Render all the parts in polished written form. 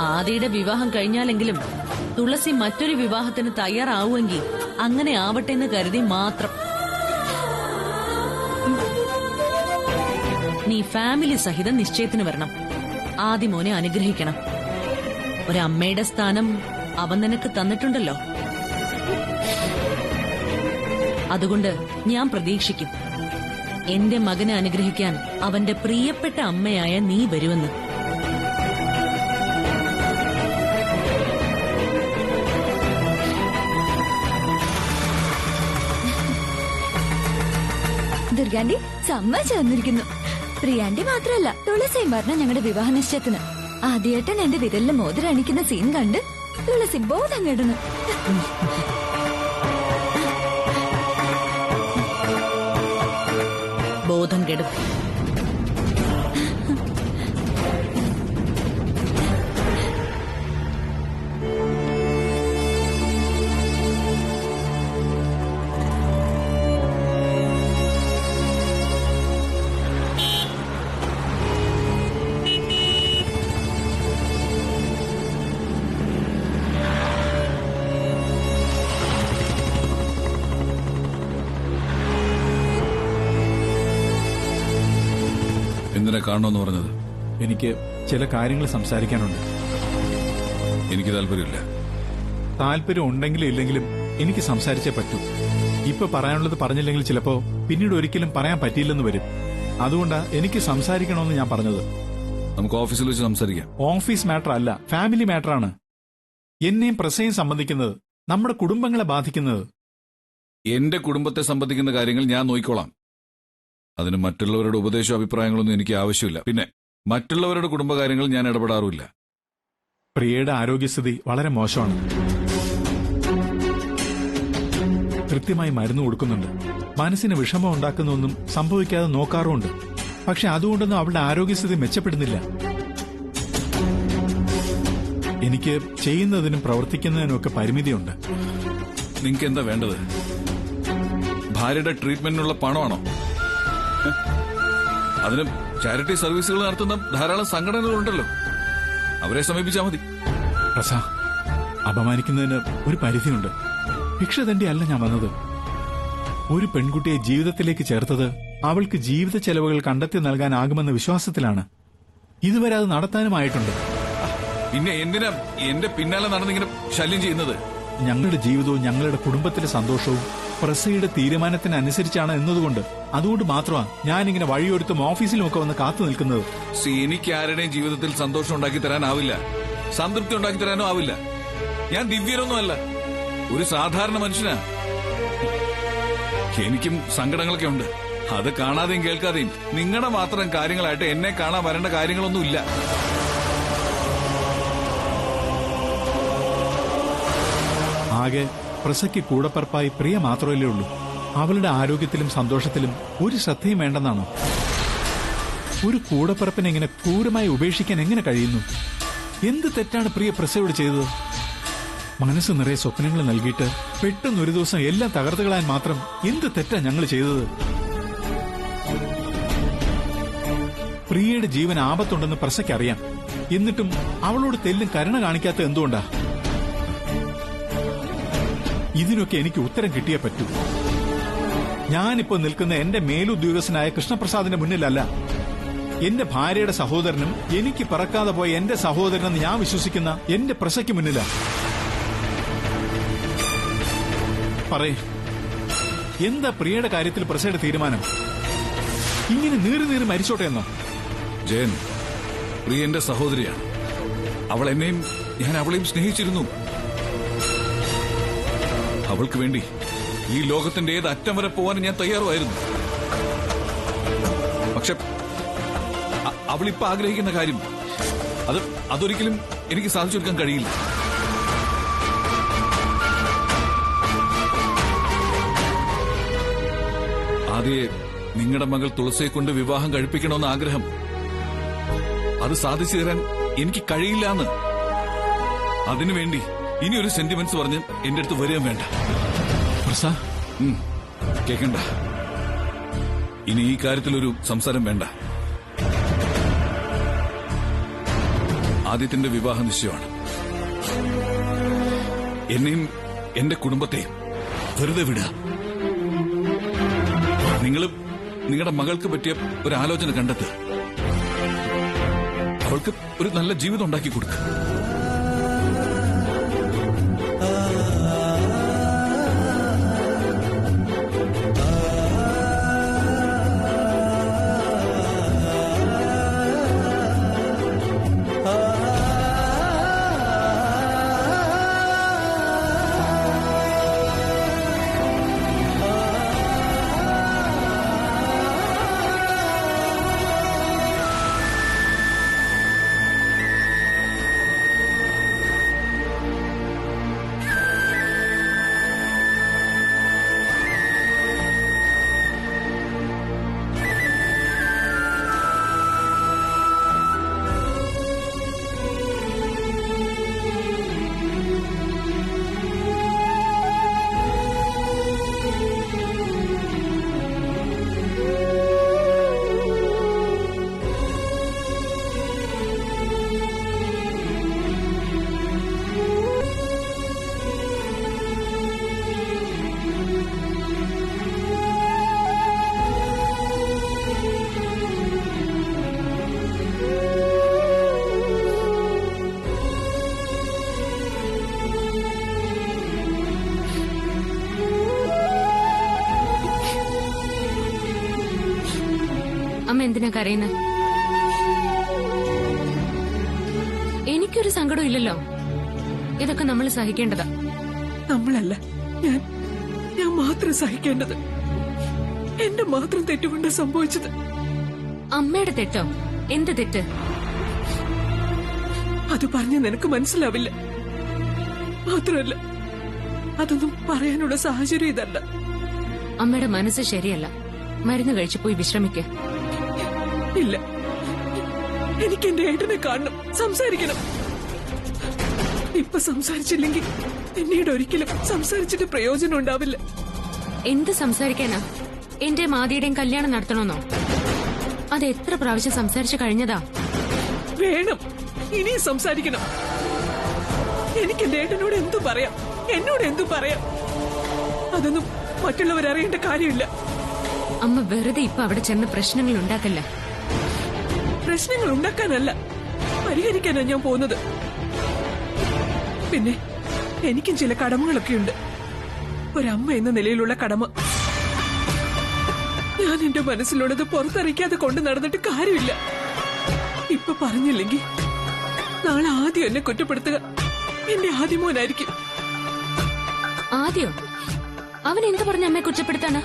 ആദിയുടെ വിവാഹം കഴിഞ്ഞാലെങ്കിലും തുളസി മറ്റൊരു വിവാഹത്തിന് തയ്യാറാവുമെങ്കിൽ അങ്ങനെ ആവട്ടെ എന്ന് കരുതി മാത്രം. നീ ഫാമിലി സഹിതം നിശ്ചയത്തിന് വരണം. ആദി മോനെ അനുഗ്രഹിക്കണം. ഒരമ്മയുടെ സ്ഥാനം അവൻ നിനക്ക് തന്നിട്ടുണ്ടല്ലോ. അതുകൊണ്ട് ഞാൻ പ്രതീക്ഷിക്കും എന്റെ മകനെ അനുഗ്രഹിക്കാൻ അവന്റെ പ്രിയപ്പെട്ട അമ്മയായ നീ വരുമെന്ന്. ദുർഗാന്റി സമ്മതിച്ചു തന്നിരിക്കുന്നു. പ്രിയാന്റി മാത്രല്ല തുളസിയും പറഞ്ഞ ഞങ്ങളുടെ വിവാഹ നിശ്ചയത്തിന്. ആദ്യേട്ടൻ എന്റെ വിരലിന് മോതിരം അണിക്കുന്ന സീൻ കണ്ട് തുളസി ബോധം കെടുന്നു. ബോധം കെടും. എന്തിനാ കാണണമെന്ന് പറഞ്ഞത്? എനിക്ക് ചില കാര്യങ്ങൾ സംസാരിക്കാനുണ്ട്. എനിക്ക് താല്പര്യമില്ല. താല്പര്യം ഉണ്ടെങ്കിലും ഇല്ലെങ്കിലും എനിക്ക് സംസാരിച്ചേ പറ്റൂ. ഇപ്പൊ പറയാനുള്ളത് പറഞ്ഞില്ലെങ്കിൽ ചിലപ്പോ പിന്നീട് ഒരിക്കലും പറയാൻ പറ്റിയില്ലെന്ന് വരും. അതുകൊണ്ടാ എനിക്ക് സംസാരിക്കണമെന്ന് ഞാൻ പറഞ്ഞത്. നമുക്ക് ഓഫീസിൽ വെച്ച് സംസാരിക്കാം. ഓഫീസ് മാറ്റർ അല്ല, ഫാമിലി മാറ്ററാണ്. എന്നെയും പ്രസയും സംബന്ധിക്കുന്നത്, നമ്മുടെ കുടുംബങ്ങളെ ബാധിക്കുന്നത്. എന്റെ കുടുംബത്തെ സംബന്ധിക്കുന്ന കാര്യങ്ങൾ ഞാൻ നോക്കിക്കോളാം. അതിന് മറ്റുള്ളവരുടെ ഉപദേശവും അഭിപ്രായങ്ങളൊന്നും എനിക്ക് ആവശ്യമില്ല. പിന്നെ മറ്റുള്ളവരുടെ കുടുംബകാര്യങ്ങൾ ഞാൻ ഇടപെടാറുമില്ല. പ്രിയയുടെ ആരോഗ്യസ്ഥിതി വളരെ മോശമാണ്. കൃത്യമായി മരുന്ന് കൊടുക്കുന്നുണ്ട്. മനസ്സിന് വിഷമം ഉണ്ടാക്കുന്നൊന്നും സംഭവിക്കാതെ നോക്കാറുമുണ്ട്. പക്ഷെ അതുകൊണ്ടൊന്നും അവളുടെ ആരോഗ്യസ്ഥിതി മെച്ചപ്പെടുന്നില്ല. എനിക്ക് ചെയ്യുന്നതിനും പ്രവർത്തിക്കുന്നതിനും ഒക്കെ പരിമിതിയുണ്ട്. നിങ്ങൾക്ക് എന്താ വേണ്ടത്? ഭാര്യയുടെ ട്രീറ്റ്മെന്റിനുള്ള പണമാണോ? അതിന് ചാരിറ്റി സർവീസുകൾ നടത്തുന്ന ധാരാളം സംഘടനകളുണ്ടല്ലോ, അവരെ സമീപിച്ചാൽ മതി. പ്രസ, അപമാനിക്കുന്നതിന് ഒരു പരിധിയുണ്ട്. ഭിക്ഷ തന്നെയല്ല ഞാൻ വന്നത്. ഒരു പെൺകുട്ടിയെ ജീവിതത്തിലേക്ക് ചേർത്തത് അവൾക്ക് ജീവിത ചെലവുകൾ കണ്ടെത്തി നൽകാനാകുമെന്ന വിശ്വാസത്തിലാണ്. ഇതുവരെ അത് നടത്താനുമായിട്ടുണ്ട്. പിന്നെ എന്തിനാ എന്റെ പിന്നാലെ നടന്നിങ്ങനെ ശല്യം ചെയ്യുന്നത്? ഞങ്ങളുടെ ജീവിതവും ഞങ്ങളുടെ കുടുംബത്തിലെ സന്തോഷവും പ്രസയുടെ തീരുമാനത്തിനനുസരിച്ചാണ് എന്നതുകൊണ്ട്, അതുകൊണ്ട് മാത്രമാണ് ഞാനിങ്ങനെ വഴിയൊരുത്തും ഓഫീസിലുമൊക്കെ വന്ന് കാത്തു നിൽക്കുന്നത്. എനിക്ക് ആരുടെയും ജീവിതത്തിൽ സന്തോഷം ഉണ്ടാക്കി തരാനാവില്ല, സംതൃപ്തി ഉണ്ടാക്കി തരാനോ ആവില്ല. ഞാൻ ദിവ്യനൊന്നുമല്ല, ഒരു സാധാരണ മനുഷ്യനാ. എനിക്കും സങ്കടങ്ങളൊക്കെ ഉണ്ട്. അത് കാണാതെയും കേൾക്കാതെയും നിങ്ങളുടെ മാത്രം കാര്യങ്ങളായിട്ട് എന്നെ കാണാൻ വരേണ്ട കാര്യങ്ങളൊന്നുമില്ല. ആകെ പ്രസയ്ക്ക് കൂടപ്പറപ്പായി പ്രിയ മാത്രമല്ലേ ഉള്ളൂ. അവളുടെ ആരോഗ്യത്തിലും സന്തോഷത്തിലും ഒരു ശ്രദ്ധയും വേണ്ടെന്നാണോ? ഒരു കൂടപ്പറപ്പിനെ ഇങ്ങനെ ക്രൂരമായി ഉപേക്ഷിക്കാൻ എങ്ങനെ കഴിയുന്നു? എന്ത് തെറ്റാണ് പ്രിയ പ്രസയോട് ചെയ്തത്? മനസ്സ് നിറയെ സ്വപ്നങ്ങൾ നൽകിയിട്ട് പെട്ടെന്നൊരു ദിവസം എല്ലാം തകർത്തുകളാൻ മാത്രം എന്ത് തെറ്റാ ഞങ്ങൾ ചെയ്തത്? പ്രിയയുടെ ജീവൻ ആപത്തുണ്ടെന്ന് പ്രസയ്ക്കറിയാം. എന്നിട്ടും അവളോട് തെല്ലും കരുണ കാണിക്കാത്ത എന്തുകൊണ്ടാ? ഇതിനൊക്കെ എനിക്ക് ഉത്തരം കിട്ടിയേ പറ്റൂ. ഞാനിപ്പോ നിൽക്കുന്ന എന്റെ മേലുദ്യോഗസ്ഥനായ കൃഷ്ണപ്രസാദിന്റെ മുന്നിലല്ല, എന്റെ ഭാര്യയുടെ സഹോദരനും എനിക്ക് പിറക്കാതെ പോയ എന്റെ സഹോദരനെന്ന് ഞാൻ വിശ്വസിക്കുന്ന എന്റെ പ്രസയ്ക്ക് മുന്നിലാ. പറയേ, എന്താ പ്രിയയുടെ കാര്യത്തിൽ പ്രസയുടെ തീരുമാനം? ഇങ്ങനെ നീറി നീറി മരിച്ചോട്ടെ എന്നോ? ജയൻ, പ്രിയ എന്റെ സഹോദരിയാണ്. അവൾ എന്നെയും ഞാൻ അവളെയും സ്നേഹിച്ചിരുന്നു. അവൾക്ക് വേണ്ടി ഈ ലോകത്തിന്റെ ഏത് അറ്റം വരെ പോവാനും ഞാൻ തയ്യാറുമായിരുന്നു. പക്ഷെ അവളിപ്പോ ആഗ്രഹിക്കുന്ന കാര്യം അതൊരിക്കലും എനിക്ക് സാധിച്ചെടുക്കാൻ കഴിയില്ല. ആദ്യേ നിങ്ങളുടെ മകൾ തുളസിയെ കൊണ്ട് വിവാഹം കഴിപ്പിക്കണമെന്ന ആഗ്രഹം, അത് സാധിച്ചു തരാൻ എനിക്ക് കഴിയില്ല എന്ന്. അതിനുവേണ്ടി ഇനി ഒരു സെന്റിമെന്റ്സ് പറഞ്ഞ് എന്റെ അടുത്ത് വരികയും വേണ്ട. കേക്കണ്ട, ഇനി ഈ കാര്യത്തിലൊരു സംസാരം വേണ്ട. ആദ്യത്തിന്റെ വിവാഹ നിശ്ചയമാണ്. എന്നെയും എന്റെ കുടുംബത്തെയും വെറുതെ വിടുക. നിങ്ങളുടെ മകൾക്ക് പറ്റിയ ഒരു ആലോചന കണ്ടെത്തുക. അവൾക്ക് ഒരു നല്ല ജീവിതം ഉണ്ടാക്കി കൊടുക്കുക. അമ്മ എന്തിനാ കരയുന്നത്? എനിക്കൊരു സങ്കടം ഇല്ലല്ലോ. ഇതൊക്കെ നമ്മൾ സഹിക്കേണ്ടതാ. നമ്മളല്ല, ഞാൻ മാത്രം സഹിക്കേണ്ടത്. എന്റെ മാത്രം തെറ്റുകൊണ്ട് സംഭവിച്ചത്. അമ്മയുടെ തെറ്റോ? എന്ത് തെറ്റ്? അത് പറഞ്ഞ് നിനക്ക് മനസ്സിലാവില്ല. മാത്രമല്ല, അതൊന്നും പറയാനുള്ള സാഹചര്യം ഇതല്ല. അമ്മയുടെ മനസ്സ് ശരിയല്ല. മരുന്ന് കഴിച്ചു പോയി വിശ്രമിക്ക. ഇല്ല, എനിക്ക് എന്റെ ഏട്ടനെ കാണണം, സംസാരിക്കണം. ഇപ്പൊ സംസാരിച്ചില്ലെങ്കിൽ പിന്നീട് ഒരിക്കലും സംസാരിച്ചിട്ട് പ്രയോജനം ഉണ്ടാവില്ല. എന്ത് സംസാരിക്കാനാ? എന്റെ മാതിയുടെയും കല്യാണം നടത്തണമെന്നോ? അത് എത്ര പ്രാവശ്യം സംസാരിച്ചു കഴിഞ്ഞതാ. വേണം, ഇനിയും സംസാരിക്കണം. എനിക്ക് എന്റെ ഏട്ടനോട് എന്തു പറയാം, എന്നോട് എന്തു പറയാം? അതൊന്നും മറ്റുള്ളവരറിയേണ്ട കാര്യമില്ല. അമ്മ വെറുതെ ഇപ്പൊ അവിടെ ചെന്ന് പ്രശ്നങ്ങൾ ഉണ്ടാക്കല്ല. പ്രശ്നങ്ങൾ ഉണ്ടാക്കാനല്ല, പരിഹരിക്കാനാ ഞാൻ പോകുന്നത്. പിന്നെ എനിക്കും ചില കടമകളൊക്കെ ഉണ്ട്. ഒരമ്മ എന്ന നിലയിലുള്ള കടമ. ഞാൻ എന്റെ മനസ്സിലുള്ളത് പുറത്തറിയിക്കാതെ കൊണ്ട് നടന്നിട്ട് കാര്യമില്ല. ഇപ്പൊ പറഞ്ഞില്ലെങ്കിൽ നാളെ ആദ്യം എന്നെ കുറ്റപ്പെടുത്തുക എന്റെ ആദ്യമോനായിരിക്കും. ആദ്യം അവൻ എന്ത് പറഞ്ഞ അമ്മയെ കുറ്റപ്പെടുത്താണ്?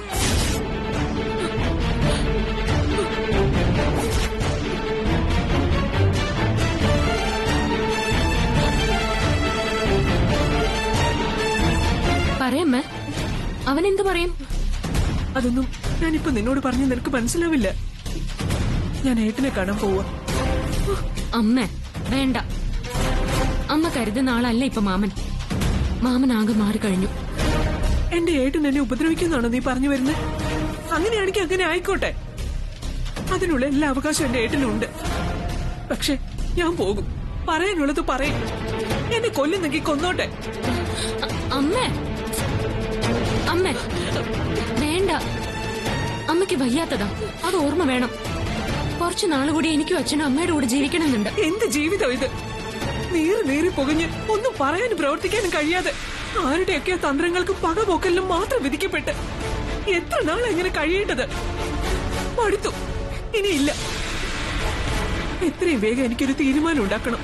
പറയമ്മ, അവൻ എന്ത് പറയും? അതൊന്നും ഞാനിപ്പോ നിന്നോട് പറഞ്ഞ് നിനക്ക് മനസ്സിലാവില്ല. ഞാൻ ഏട്ടനെ കാണാൻ പോവാ. അമ്മ വേണ്ട. അമ്മ കരുതുന്ന ആളല്ല ഇപ്പൊ മാമൻ ആകെ മാറിക്കഴിഞ്ഞു. എന്റെ ഏട്ടൻ എന്നെ ഉപദ്രവിക്കുന്നാണോ നീ പറഞ്ഞു വരുന്നത്? അങ്ങനെയാണെങ്കിൽ അങ്ങനെ ആയിക്കോട്ടെ. അതിനുള്ള എല്ലാ അവകാശവും എന്റെ ഏട്ടനുണ്ട്. പക്ഷെ ഞാൻ പോകും, പറയാനുള്ളത് പറയും. എന്നെ കൊല്ലുന്നെങ്കിൽ കൊന്നോട്ടെ. അമ്മ വേണ്ട. അമ്മയ്ക്ക് വയ്യാത്തതാ, അത് ഓർമ്മ വേണം. കുറച്ചു നാളുകൂടി എനിക്കും അച്ഛനും അമ്മയുടെ കൂടെ ജീവിക്കണമെന്നുണ്ട്. എന്ത് ജീവിതം ഇത്? നീറി പുകഞ്ഞ് ഒന്നും പറയാനും പ്രവർത്തിക്കാനും കഴിയാതെ ആരുടെയൊക്കെ തന്ത്രങ്ങൾക്ക് പകപോക്കലിനും മാത്രം വിധിക്കപ്പെട്ട് എത്ര നാൾ എങ്ങനെ കഴിയേണ്ടത്? മടുത്തു, ഇനിയില്ല. എത്രയും വേഗം എനിക്കൊരു തീരുമാനം ഉണ്ടാക്കണം.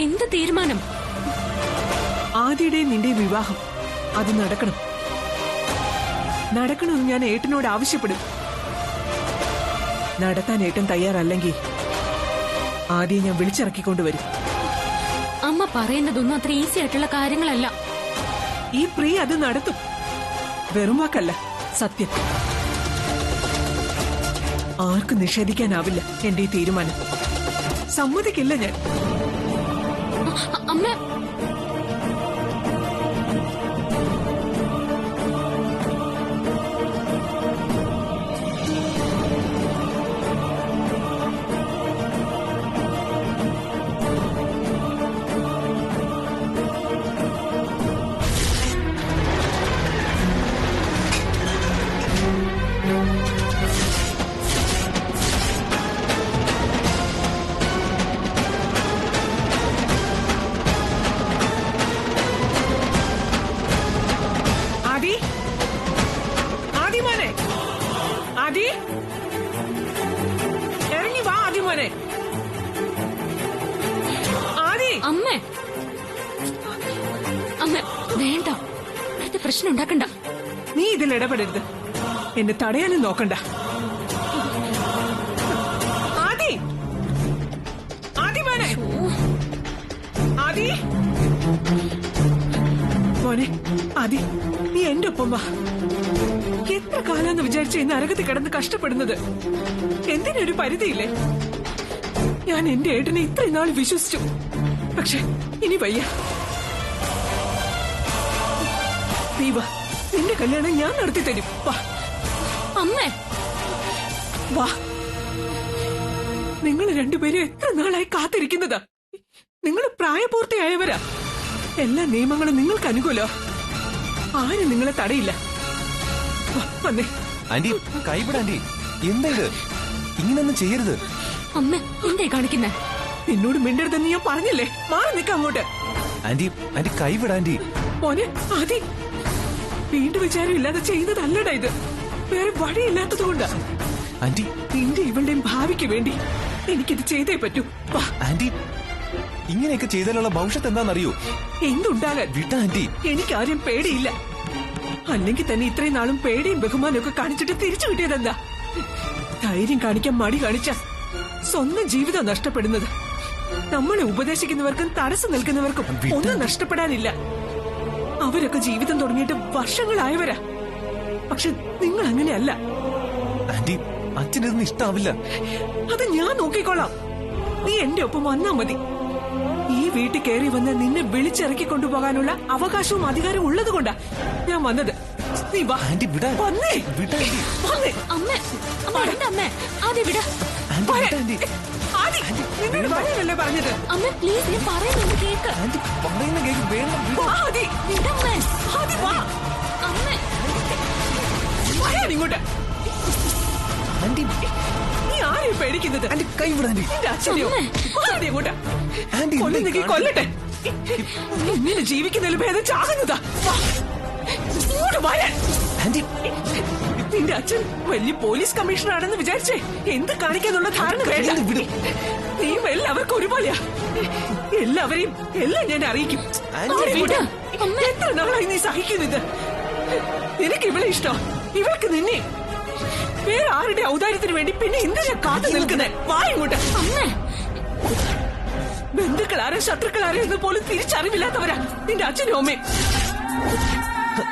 എന്ത് തീരുമാനം? ആദ്യയുടെയും നിന്റെ വിവാഹം അത് നടക്കണമെന്ന് ഞാൻ ഏട്ടനോട് ആവശ്യപ്പെടും. നടത്താൻ ഏട്ടൻ തയ്യാറല്ലെങ്കിൽ ആദ്യം ഞാൻ വിളിച്ചിറക്കിക്കൊണ്ടുവരും. അമ്മ പറയുന്നതൊന്നും അത്ര ഈസി ആയിട്ടുള്ള കാര്യങ്ങളല്ല. ഈ പ്രിയ അത് നടത്തും. വെറും വാക്കല്ല, സത്യം. ആർക്കും നിഷേധിക്കാനാവില്ല എന്റെ ഈ തീരുമാനം. സമ്മതിക്കില്ല ഞാൻ. അമ്മ പ്രശ്നം ഉണ്ടാക്കണ്ട. നീ ഇതിൽ ഇടപെടരുത്. എന്നെ തടയാനും നോക്കണ്ട. ആദി, ആദി മോനെ, ആദി മോനെ, ആദി നീ എന്റെ ഒപ്പം വാ. എത്ര കാലാന്ന് വിചാരിച്ച ഈ നരകത്തിൽ കിടന്ന് കഷ്ടപ്പെടുന്നത്? എന്തിനൊരു പരിധിയില്ലേ? ഞാൻ എന്റെ ഏട്ടനെ ഇത്രയും നാൾ വിശ്വസിച്ചു. പക്ഷെ ഇനി വയ്യ. നീ വാ, നിന്റെ കല്യാണം ഞാൻ നടത്തി തരും. വാ അമ്മേ, വാ. നിങ്ങൾ രണ്ടുപേരും എത്ര നാളായി കാത്തിരിക്കുന്നതാ. നിങ്ങൾ പ്രായപൂർത്തിയായവരാ. എല്ലാ നിയമങ്ങളും നിങ്ങൾക്ക് അനുകൂലോ. ആരും നിങ്ങളെ തടയില്ല. വാ, വന്നേ. ആന്റി കൈവിട. ആന്റി എന്താ ഇത്? ഇങ്ങനൊന്നും ചെയ്യരുത്. അമ്മ എന്തേ കാണിക്കുന്നേ? നിന്നോട് മിണ്ടരുതെന്ന് ഞാൻ പറഞ്ഞില്ലേ? മാറി നിൽക്കാം അങ്ങോട്ട്. Aunty aunty കൈവിട. ആന്റി മോനെ, ആദി വീണ്ടും വിചാരം ഇല്ലാതെ ചെയ്യുന്നതല്ലടാ ഇത്. വേറെ വഴിയില്ലാത്തത് കൊണ്ടാ. ആന്റി നിന്റെ ഇവളുടെയും ഭാവിക്ക് വേണ്ടി എനിക്കിത് ചെയ്തേ പറ്റൂ. വാ. ആന്റി ഇങ്ങനെയൊക്കെ ചെയ്താലുള്ള ഭവിഷ്യത്ത് എന്താണെന്നറിയോ? എന്തുണ്ടാകാൻ? വിട ആന്റി. എനിക്കാരും പേടിയില്ല. അല്ലെങ്കിൽ തന്നെ ഇത്രയും നാളും പേടിയും ബഹുമാനവും ഒക്കെ കാണിച്ചിട്ട് തിരിച്ചു കിട്ടിയതെന്താ? ധൈര്യം കാണിക്കാൻ മടി കാണിച്ച സ്വന്തം ജീവിതം നഷ്ടപ്പെടുന്നത്. നമ്മളെ ഉപദേശിക്കുന്നവർക്കും തടസ്സം നിൽക്കുന്നവർക്കും ഒന്നും നഷ്ടപ്പെടാനില്ല. അവരൊക്കെ ജീവിതം തുടങ്ങിയിട്ട് വർഷങ്ങളായവരാ. പക്ഷെ നിങ്ങൾ അങ്ങനെയല്ല. ആന്റി അച്ഛനിതൊന്നും ഇഷ്ടാവില്ല. അത് ഞാൻ നോക്കിക്കോളാം. നീ എന്റെ ഒപ്പം വന്നാ മതി. ഈ വീട്ടിൽ കയറി വന്ന് നിന്നെ വിളിച്ചിറക്കി കൊണ്ടുപോകാനുള്ള അവകാശവും അധികാരവും ഉള്ളത് കൊണ്ടാ ഞാൻ വന്നത്. നീ വാ. ആന്റി വിട. വന്നേ. വിട ആന്റി. വന്നേ. അമ്മേ, അമ്മ എന്താ അമ്മേ? ആദ്യം വിട. ആന്റി വിട. ആന്റി ആദി, നിന്നോട് പറയാനല്ലേ പറഞ്ഞത്? അമ്മ പ്ലീസ്, ഞാൻ പറയുന്നത് കേക്ക്. ആന്റി പറയുന്ന കേക്ക്. വേണ്ട വിട. വാ ആദി. വിടമ്മേ. ആദി വാ. അമ്മേ, പറയാൻ ഇങ്ങോട്ട്. ആന്റി നീ ആരെയും പേടിക്കുന്നത്? ആന്റി കൈവിട. ആന്റി നിന്റെ അച്ഛനെയോ? ആദി ഇങ്ങോട്ട്. ആന്റി കൊല്ലുന്നെങ്കിൽ കൊല്ലട്ടെ. ഇങ്ങനെ ജീവിക്കുന്നതിൽ ഭേദം ചാകുന്നതാ. വാ. ഇങ്ങോട്ട് വരാൻ. ആന്റി നിന്റെ അച്ഛൻ വലിയ പോലീസ് കമ്മീഷണർ ആണെന്ന് വിചാരിച്ചേ എന്ത് കാണിക്കാന്നുള്ള ധാരണ വേണ്ട. നീയും എല്ലാവർക്കും ഒരുപോലെയാ. എല്ലാവരെയും എല്ലാം ഞാൻ അറിയിക്കും. ആന്റി വിട. എത്ര നാളായി നീ സഹിക്കുന്നത്? നിനക്ക് ഇവളെ ഇഷ്ടം, ഇവൾക്ക് നിന്നെ. വേറെ ആരുടെ ഔദാര്യത്തിന് വേണ്ടി പിന്നെ എന്തിനാ കാത്തു നിൽക്കുന്നേ? വാ ഇങ്ങോട്ട്. അമ്മേ, ബന്ധുക്കളാരോ ശത്രുക്കളാരോ എന്ന് പോലും തിരിച്ചറിവില്ലാത്തവരാ നിന്റെ അച്ഛനും അമ്മയും.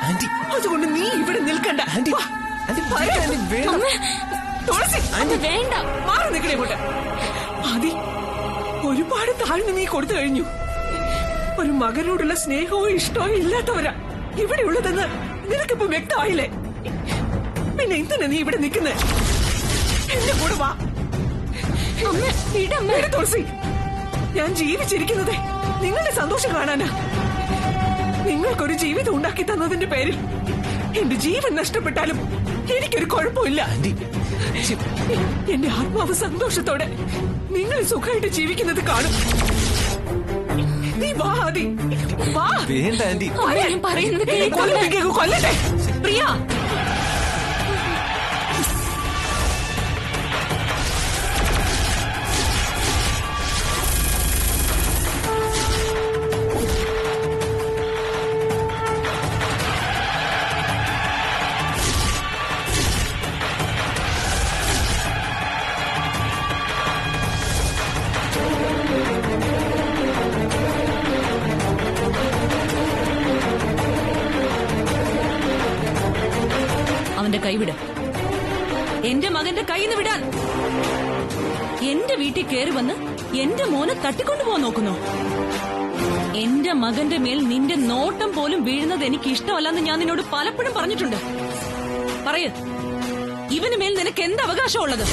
ആന്റി അതുകൊണ്ട് നീ ഇവിടെ നിൽക്കണ്ട. ആന്റി വാ. ആന്റി പറയാൻ. ആന്റി വേണ്ട. അമ്മേ, തുളസി, അത് വേണ്ട. മാറി നിൽക്കണേ ഇങ്ങോട്ട്. ആദി, ഒരുപാട് താഴ്ന്നു നീ കൊടുത്തു കഴിഞ്ഞു. ഒരു മകനോടുള്ള സ്നേഹവും ഇഷ്ടവും ഇല്ലാത്തവരാ ഇവിടെ ഉള്ളതെന്ന് നിനക്കിപ്പോ വ്യക്തമായില്ലേ? പിന്നെ എന്തിനാ നീ ഇവിടെ നിൽക്കുന്നേ? എന്റെ കൂടെ വാ. അമ്മേ, വിടമ്മേ. ഇവിടെ തുളസി, ഞാൻ ജീവിച്ചിരിക്കുന്നതേ നിങ്ങളുടെ സന്തോഷം കാണാനാ. നിങ്ങൾക്കൊരു ജീവിതം ഉണ്ടാക്കി തന്നതിന്റെ പേരിൽ എന്റെ ജീവൻ നഷ്ടപ്പെട്ടാലും എനിക്കൊരു കുഴപ്പമില്ല. ആന്റി എന്റെ ആത്മാവ് സന്തോഷത്തോടെ നിങ്ങൾ സുഖമായിട്ട് ജീവിക്കുന്നത് കാണും. നീ വാ ആദി, വാ. വേണ്ട ആന്റി. അമ്മേ, ഞാൻ പറയുന്നത് കേക്ക്. കൊല്ലട്ടെ, കൊല്ലട്ടെ. പ്രിയ, അവന്റെ കൈവിട്. എന്റെ മകന്റെ കൈന്ന് വിടാൻ. എന്റെ വീട്ടിൽ കയറി വന്ന് എന്റെ മോനെ തട്ടിക്കൊണ്ടുപോകാൻ നോക്കുന്നു. എന്റെ മകന്റെ മേൽ നിന്റെ നോട്ടം പോലും വീഴുന്നത് എനിക്ക് ഇഷ്ടമല്ലെന്ന് ഞാൻ നിന്നോട് പലപ്പോഴും പറഞ്ഞിട്ടുണ്ട്. പറയ്, ഇവന് മേൽ നിനക്ക് എന്ത് അവകാശമുള്ളത്?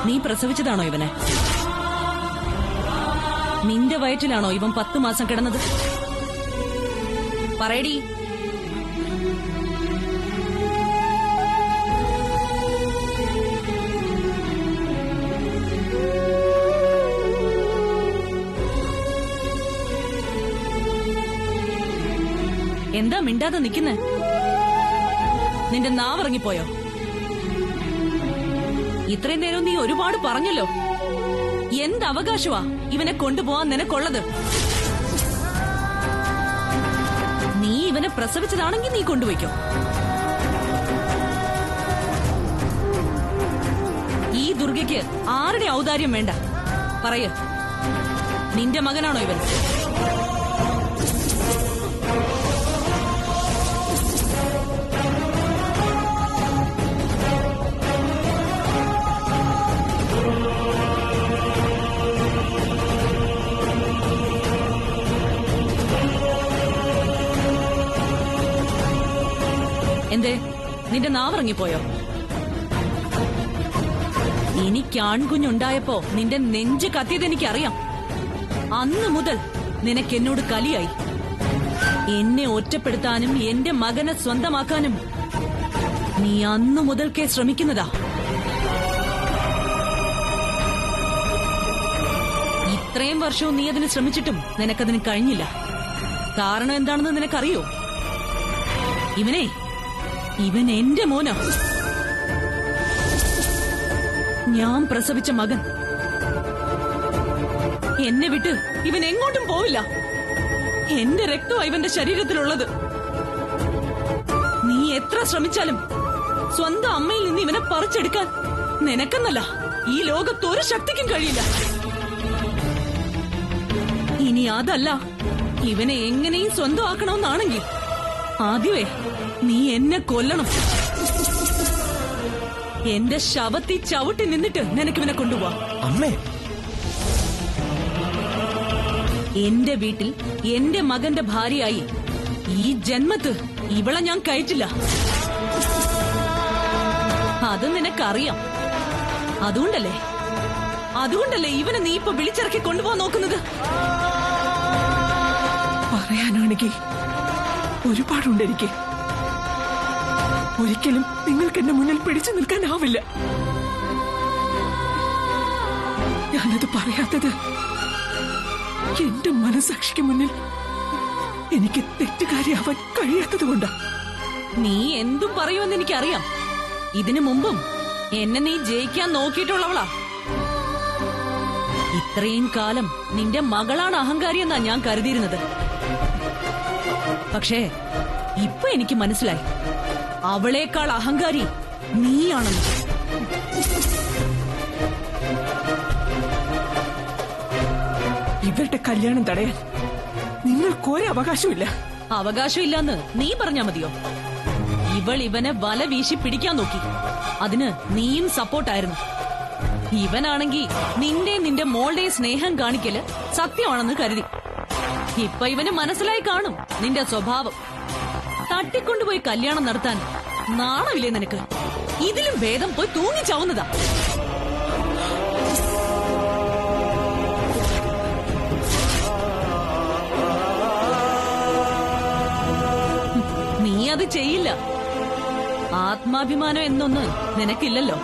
നീ പ്രസവിച്ചതാണോ ഇവനെ? നിന്റെ വയറ്റിലാണോ ഇവൻ 10 മാസം കിടന്നത്? പറയടി. എന്താ മിണ്ടാതെ നിൽക്കുന്നേ? നിന്റെ നാവിറങ്ങിപ്പോയോ? ഇത്രയും നേരം നീ ഒരുപാട് പറഞ്ഞല്ലോ. എന്ത് അവകാശമാ ഇവനെ കൊണ്ടുപോവാൻ നിനക്കുള്ളത്? നീ ഇവനെ പ്രസവിച്ചതാണെങ്കിൽ നീ കൊണ്ടുപോയിക്കോ. ഈ ദുർഗയ്ക്ക് ആരുടെ ഔദാര്യം വേണ്ട. പറയ, നിന്റെ മകനാണോ ഇവൻ? എന്തേ, നിന്റെ നാവിറങ്ങിപ്പോയോ? എനിക്ക് ആൺകുഞ്ഞുണ്ടായപ്പോ നിന്റെ നെഞ്ച് കത്തിയത് എനിക്കറിയാം. അന്ന് മുതൽ നിനക്ക് എന്നോട് കലിയായി. എന്നെ ഒറ്റപ്പെടുത്താനും എന്റെ മകനെ സ്വന്തമാക്കാനും നീ അന്നു മുതൽക്കേ ശ്രമിക്കുന്നതാ. ഇത്രയും വർഷവും നീ അതിന് ശ്രമിച്ചിട്ടും നിനക്കതിന് കഴിഞ്ഞില്ല. കാരണം എന്താണെന്ന് നിനക്കറിയോ? ഇവൻ എന്റെ മോനാ. ഞാൻ പ്രസവിച്ച മകൻ. എന്നെ വിട്ട് ഇവൻ എങ്ങോട്ടും പോവില്ല. എന്റെ രക്തമാ ഇവന്റെ ശരീരത്തിലുള്ളത്. നീ എത്ര ശ്രമിച്ചാലും സ്വന്തം അമ്മയിൽ നിന്ന് ഇവനെ പറിച്ചെടുക്കാൻ നിനക്കെന്നല്ല ഈ ലോകത്തൊരു ശക്തിക്കും കഴിയില്ല. ഇനി അതല്ല, ഇവനെ എങ്ങനെയും സ്വന്തമാക്കണമെന്നാണെങ്കിൽ ആദ്യമേ നീ എന്നെ കൊല്ലണം. എന്റെ ശവത്തിൽ ചവിട്ടി നിന്നിട്ട് നിനക്കിവനെ കൊണ്ടുപോവാ. അമ്മേ, എന്റെ വീട്ടിൽ എന്റെ മകന്റെ ഭാര്യയായി ഈ ജന്മത്ത് ഇവളെ ഞാൻ കയറ്റില്ല. അത് നിനക്കറിയാം. അതുകൊണ്ടല്ലേ ഇവനെ നീ ഇപ്പൊ വിളിച്ചിറക്കി കൊണ്ടുപോകാൻ നോക്കുന്നത്? പറയാനാണെങ്കിൽ ഒരുപാടുണ്ട് എനിക്ക്. ഒരിക്കലും നിങ്ങൾക്ക് എന്റെ മുന്നിൽ പിടിച്ചു നിൽക്കാനാവില്ല. ഞാനത് പറയാത്തത് എന്റെ മനസാക്ഷിക്ക് മുന്നിൽ എനിക്ക് തെറ്റുകാരിയാവാൻ കഴിയാത്തത് കൊണ്ടാ. നീ എന്തും പറയുമെന്ന് എനിക്കറിയാം. ഇതിനു മുമ്പും എന്നെ നീ ജയിക്കാൻ നോക്കിയിട്ടുള്ളവളാ. ഇത്രയും കാലം നിന്റെ മകളാണ് അഹങ്കാരിയെന്നാ ഞാൻ കരുതിയിരുന്നത്. പക്ഷേ ഇപ്പൊ എനിക്ക് മനസ്സിലായി, അവളേക്കാൾ അഹങ്കാരി നീയാണെന്ന്. ഇവരുടെ കല്യാണം തടയാൻ നിങ്ങൾക്കൊരു അവകാശമില്ല. അവകാശമില്ലെന്ന് നീ പറഞ്ഞാ മതിയോ? ഇവനെ വല വീശി പിടിക്കാൻ നോക്കി. അതിന് നീയും സപ്പോർട്ടായിരുന്നു. ഇവനാണെങ്കി നിന്റെ മോളുടെയും സ്നേഹം കാണിക്കല് സത്യമാണെന്ന് കരുതി. ഇപ്പൊ ഇവന് മനസ്സിലായി കാണും നിന്റെ സ്വഭാവം. തട്ടിക്കൊണ്ടുപോയി കല്യാണം നടത്താൻ നാണമില്ലേ നിനക്ക്? ഇതിലും ഭേദം പോയി തൂങ്ങിച്ചാവുന്നതാ. നീ അത് ചെയ്യില്ല. ആത്മാഭിമാനം എന്നൊന്ന് നിനക്കില്ലല്ലോ.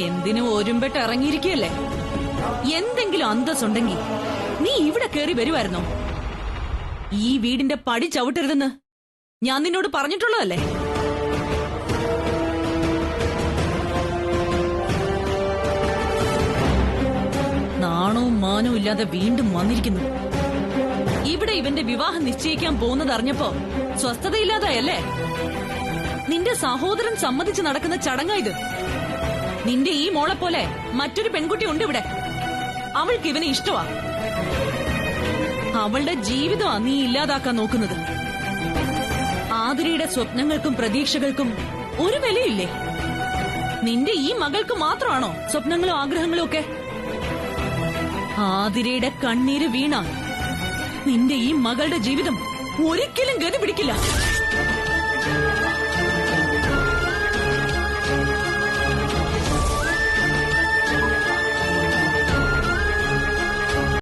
എന്തിനും ഒരുമ്പെട്ട് ഇറങ്ങിയിരിക്കുകയല്ലേ? എന്തെങ്കിലും അന്തസ്സുണ്ടെങ്കിൽ നീ ഇവിടെ കയറി വരുമായിരുന്നോ? ഈ വീടിന്റെ പടി ചവിട്ടരുതെന്ന് ഞാൻ നിന്നോട് പറഞ്ഞിട്ടുള്ളതല്ലേ? നാണവും മാനവും ഇല്ലാതെ വീണ്ടും വന്നിരിക്കുന്നു. ഇവിടെ ഇവന്റെ വിവാഹം നിശ്ചയിക്കാൻ പോകുന്നത് അറിഞ്ഞപ്പോ സ്വസ്ഥതയില്ലാതായല്ലേ? നിന്റെ സഹോദരൻ സമ്മതിച്ച് നടക്കുന്ന ചടങ്ങായത്. നിന്റെ ഈ മോളെ പോലെ മറ്റൊരു പെൺകുട്ടി ഉണ്ട് ഇവിടെ. അവൾക്ക് ഇവനെ ഇഷ്ടമാ. അവളുടെ ജീവിതമാ നീ ഇല്ലാതാക്കാൻ നോക്കുന്നത്. ആതിരയുടെ സ്വപ്നങ്ങൾക്കും പ്രതീക്ഷകൾക്കും ഒരു വിലയില്ലേ? നിന്റെ ഈ മകൾക്ക് മാത്രമാണോ സ്വപ്നങ്ങളും ആഗ്രഹങ്ങളും ഒക്കെ? ആതിരയുടെ കണ്ണീര് വീണ നിന്റെ ഈ മകളുടെ ജീവിതം ഒരിക്കലും ഗതി പിടിക്കില്ല.